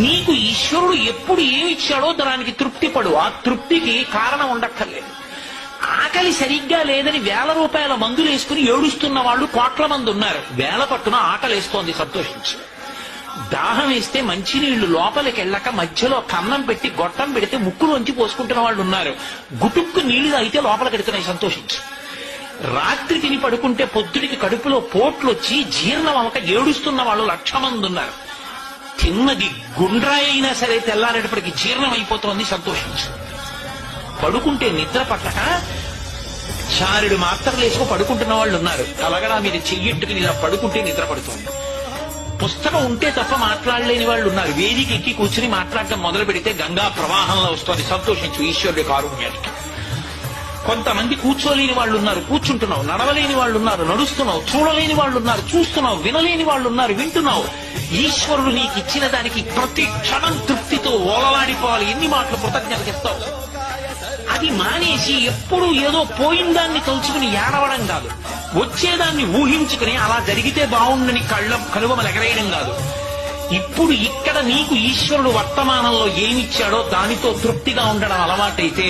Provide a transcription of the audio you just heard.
నీకు ఈశ్వరుడు ఎప్పుడు ఏమిచ్చాడో దానికి తృప్తి పడు. ఆ తృప్తికి కారణం ఉండక్కర్లేదు. ఆకలి సరిగ్గా లేదని 1000 రూపాయల మందులు వేసుకుని ఏడుస్తున్న వాళ్ళు కోట్ల మంది ఉన్నారు. వేల పట్టున ఆకలేస్తోంది, సంతోషించు. దాహం వేస్తే మంచినీళ్లు లోపలికి వెళ్ళక మధ్యలో కన్నం పెట్టి గొట్టం పెడితే ముక్కులోంచి పోసుకుంటున్న వాళ్ళు ఉన్నారు. గుటుక్కు నీళ్లు తాగితే లోపలికి ఎడుతున్నాయి, సంతోషించు. రాత్రి తిని పడుకుంటే పొద్దుడికి కడుపులో పోట్లు వచ్చి జీర్ణం అవ్వక ఏడుస్తున్న వాళ్ళు 1,00,000 మంది ఉన్నారు. తిన్నది గుండ్రాయి అయినా సరే తెల్లారేటప్పటికి జీర్ణం అయిపోతోంది, సంతోషించు. పడుకుంటే నిద్ర పట్టక చారుడు మాత్రలు వేసుకు పడుకుంటున్న వాళ్ళు ఉన్నారు. కలగడా మీరు చెయ్యట్టుకుని ఇలా పడుకుంటే నిద్ర పడుతుంది. పుస్తకం ఉంటే తప్ప మాట్లాడలేని వాళ్ళు ఉన్నారు. వేదిక ఎక్కి కూర్చుని మాట్లాడటం మొదలు పెడితే గంగా ప్రవాహంలో వస్తుంది, సంతోషించు ఈశ్వరుడి కారుణ్యానికి. కొంతమంది కూర్చోలేని వాళ్ళు ఉన్నారు, కూర్చుంటున్నావు. నడవలేని వాళ్ళు ఉన్నారు, నడుస్తున్నావు. చూడలేని వాళ్ళు ఉన్నారు, చూస్తున్నావు. వినలేని వాళ్ళు ఉన్నారు, వింటున్నావు. ఈశ్వరుడు నీకు ఇచ్చిన దానికి ప్రతి క్షణం తృప్తితో ఓలలాడిపోవాలి. ఎన్ని మాటలు కృతజ్ఞతలు ఇస్తావు. అది మానేసి ఎప్పుడు ఏదో పోయిన దాన్ని తలుచుకుని ఏడవడం కాదు, వచ్చేదాన్ని ఊహించుకుని అలా జరిగితే బాగుండని కలువమలు ఎగరేయడం కాదు. ఇప్పుడు ఇక్కడ నీకు ఈశ్వరుడు వర్తమానంలో ఏమిచ్చాడో దానితో తృప్తిగా ఉండడం అలవాటైతే